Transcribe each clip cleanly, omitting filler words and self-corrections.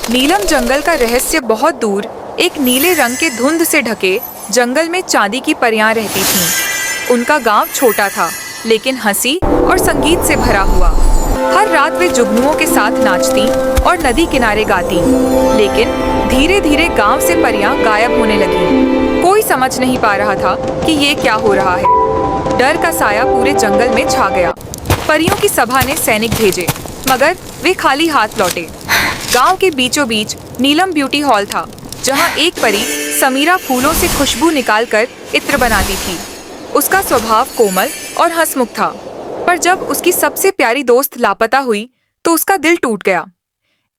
नीलम जंगल का रहस्य बहुत दूर एक नीले रंग के धुंध से ढके जंगल में चांदी की परियां रहती थीं। उनका गांव छोटा था, लेकिन हंसी और संगीत से भरा हुआ। हर रात वे जुगनुओं के साथ नाचती और नदी किनारे गाती। लेकिन धीरे धीरे गांव से परियां गायब होने लगीं। कोई समझ नहीं पा रहा था कि ये क्या हो रहा है। डर का साया पूरे जंगल में छा गया। परियों की सभा ने सैनिक भेजे, मगर वे खाली हाथ लौटे। गांव के बीचों बीच नीलम ब्यूटी हॉल था, जहां एक परी समीरा फूलों से खुशबू निकालकर इत्र बनाती थी। उसका स्वभाव कोमल और हंसमुख था, पर जब उसकी सबसे प्यारी दोस्त लापता हुई तो उसका दिल टूट गया।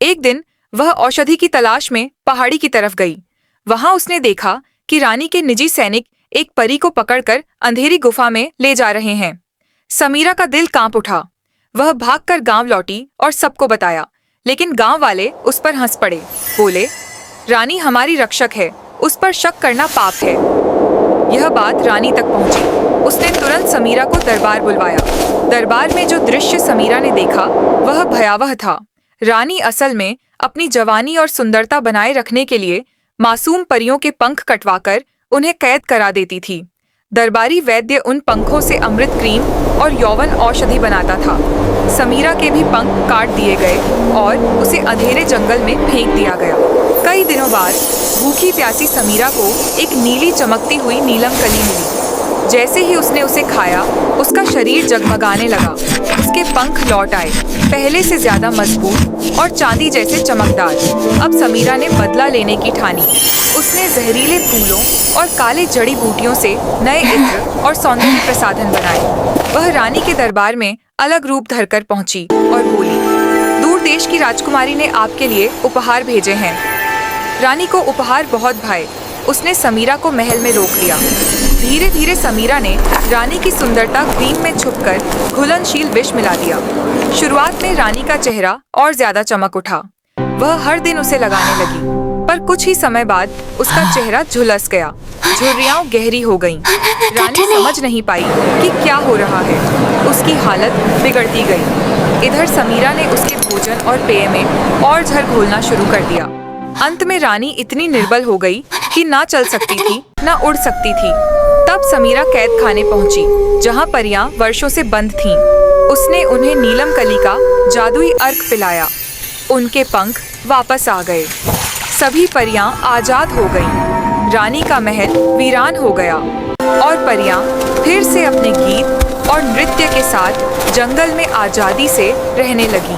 एक दिन वह औषधि की तलाश में पहाड़ी की तरफ गई। वहां उसने देखा कि रानी के निजी सैनिक एक परी को पकड़कर अंधेरी गुफा में ले जा रहे हैं। समीरा का दिल कांप उठा। वह भागकर गांव लौटी और सबको बताया, लेकिन गांव वाले उस पर हंस पड़े। बोले, रानी हमारी रक्षक है, उस पर शक करना पाप है। यह बात रानी तक पहुंची। उसने तुरंत समीरा को दरबार बुलवाया। दरबार में जो दृश्य समीरा ने देखा वह भयावह था। रानी असल में अपनी जवानी और सुंदरता बनाए रखने के लिए मासूम परियों के पंख कटवाकर उन्हें कैद करा देती थी। दरबारी वैद्य उन पंखों से अमृत क्रीम और यौवन औषधि बनाता था। समीरा के भी पंख काट दिए गए और उसे अंधेरे जंगल में फेंक दिया गया। कई दिनों बाद भूखी प्यासी समीरा को एक नीली चमकती हुई नीलम कली मिली। जैसे ही उसने उसे खाया, उसका शरीर जगमगाने लगा। उसके पंख लौट आए, पहले से ज्यादा मजबूत और चांदी जैसे चमकदार। अब समीरा ने बदला लेने की ठानी। उसने जहरीले फूलों और काले जड़ी बूटियों से नए इत्र और सौंदर्य प्रसाधन बनाए। वह रानी के दरबार में अलग रूप धरकर पहुंची और बोली, दूर देश की राजकुमारी ने आपके लिए उपहार भेजे हैं। रानी को उपहार बहुत भाए। उसने समीरा को महल में रोक लिया। धीरे धीरे समीरा ने रानी की सुंदरता क्रीम में छुपकर घुलनशील विष मिला दिया। शुरुआत में रानी का चेहरा और ज्यादा चमक उठा। वह हर दिन उसे लगाने लगी, पर कुछ ही समय बाद उसका चेहरा झुलस गया। झुर्रियां गहरी हो गईं। रानी समझ नहीं पाई कि क्या हो रहा है। उसकी हालत बिगड़ती गई। इधर समीरा ने उसके भोजन और पेय में और जहर घोलना शुरू कर दिया। अंत में रानी इतनी निर्बल हो गई कि ना चल सकती थी, ना उड़ सकती थी। तब समीरा कैद खाने पहुंची, जहां परियां वर्षों से बंद थीं। उसने उन्हें नीलम कली का जादुई अर्क पिलाया। उनके पंख वापस आ गए। सभी परियां आजाद हो गईं। रानी का महल वीरान हो गया और परियां फिर से अपने गीत और नृत्य के साथ जंगल में आजादी से रहने लगीं।